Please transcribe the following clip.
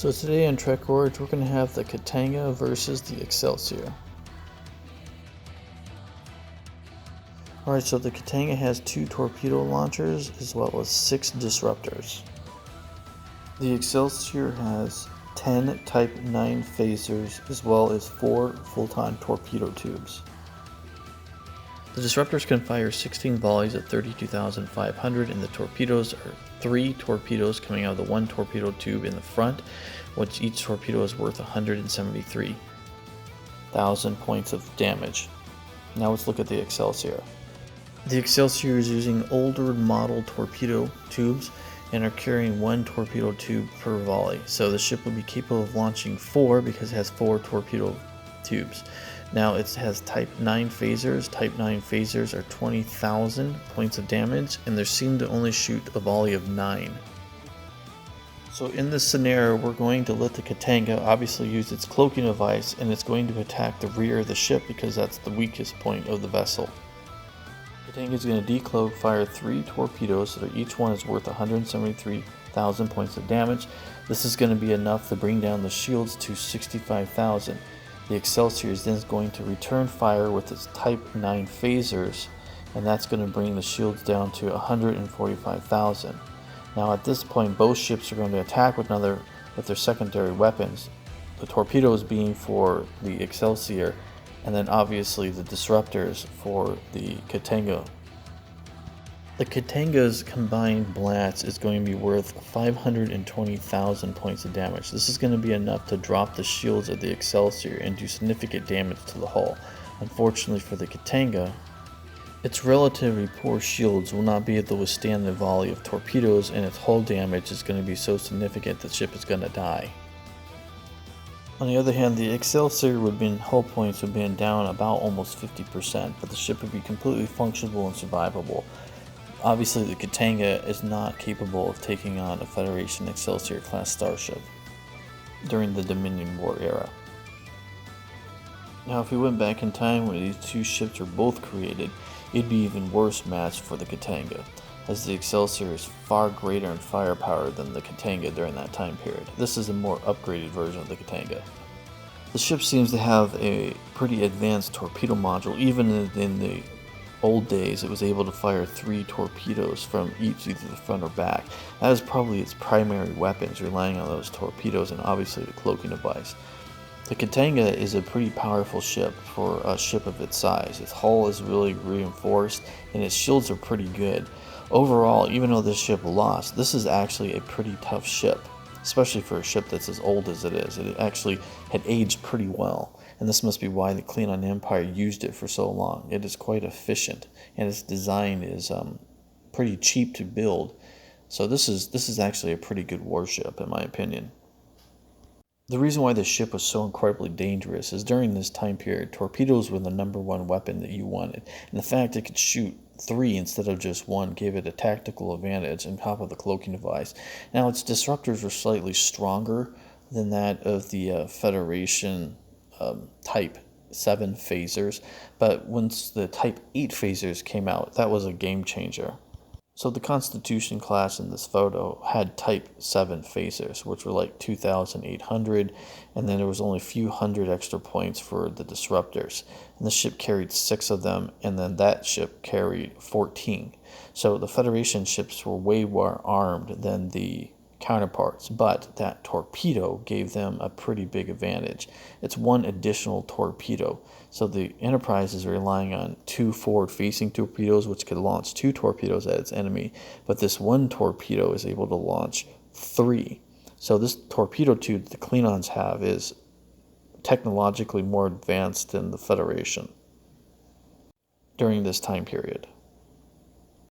So today on Trek Org, we're going to have the Katanga versus the Excelsior. Alright, so the Katanga has 2 torpedo launchers as well as 6 disruptors. The Excelsior has 10 Type 9 phasers as well as 4 full-time torpedo tubes. The disruptors can fire 16 volleys at 32,500 and the torpedoes are 3 torpedoes coming out of the 1 torpedo tube in the front, which each torpedo is worth 173,000 points of damage. Now let's look at the Excelsior. The Excelsior is using older model torpedo tubes and are carrying 1 torpedo tube per volley. So the ship will be capable of launching 4 because it has 4 torpedo tubes. Now it has Type 9 phasers. Type 9 phasers are 20,000 points of damage and they're seen to only shoot a volley of 9. So in this scenario, we're going to let the Katanga obviously use its cloaking device and it's going to attack the rear of the ship because that's the weakest point of the vessel. Katanga is going to decloak, fire 3 torpedoes so that each one is worth 173,000 points of damage. This is going to be enough to bring down the shields to 65,000. The Excelsior is then going to return fire with its Type 9 phasers, and that's going to bring the shields down to 145,000. Now at this point, both ships are going to attack with their secondary weapons, the torpedoes being for the Excelsior, and then obviously the disruptors for the Katanga. The Katanga's combined blast is going to be worth 520,000 points of damage. This is going to be enough to drop the shields of the Excelsior and do significant damage to the hull. Unfortunately for the Katanga, its relatively poor shields will not be able to withstand the volley of torpedoes, and its hull damage is going to be so significant the ship is going to die. On the other hand, the Excelsior hull points would be down about almost 50%, but the ship would be completely functional and survivable. Obviously, the Katanga is not capable of taking on a Federation Excelsior class starship during the Dominion War era. Now, if we went back in time when these 2 ships were both created, it'd be even worse match for the Katanga, as the Excelsior is far greater in firepower than the Katanga during that time period. This is a more upgraded version of the Katanga. The ship seems to have a pretty advanced torpedo module. Even in the old days, it was able to fire 3 torpedoes from each, either the front or back. That is probably its primary weapons, relying on those torpedoes and obviously the cloaking device. The Katanga is a pretty powerful ship for a ship of its size. Its hull is really reinforced and its shields are pretty good. Overall, even though this ship lost, this is actually a pretty tough ship, especially for a ship that's as old as it is. It actually had aged pretty well, and this must be why the Klingon Empire used it for so long. It is quite efficient, and its design is pretty cheap to build. So this is actually a pretty good warship, in my opinion. The reason why this ship was so incredibly dangerous is during this time period, torpedoes were the #1 weapon that you wanted, and the fact it could shoot 3 instead of just 1 gave it a tactical advantage on top of the cloaking device. Now, its disruptors were slightly stronger than that of the Federation Type 7 phasers, but once the Type 8 phasers came out, that was a game changer. So the Constitution class in this photo had Type 7 phasers, which were like 2,800, and then there was only a few hundred extra points for the disruptors. And the ship carried 6 of them, and then that ship carried 14. So the Federation ships were way more armed than the counterparts, but that torpedo gave them a pretty big advantage. It's 1 additional torpedo. So the Enterprise is relying on 2 forward-facing torpedoes, which could launch 2 torpedoes at its enemy, but this 1 torpedo is able to launch 3. So this torpedo tube the Klingons have is technologically more advanced than the Federation during this time period.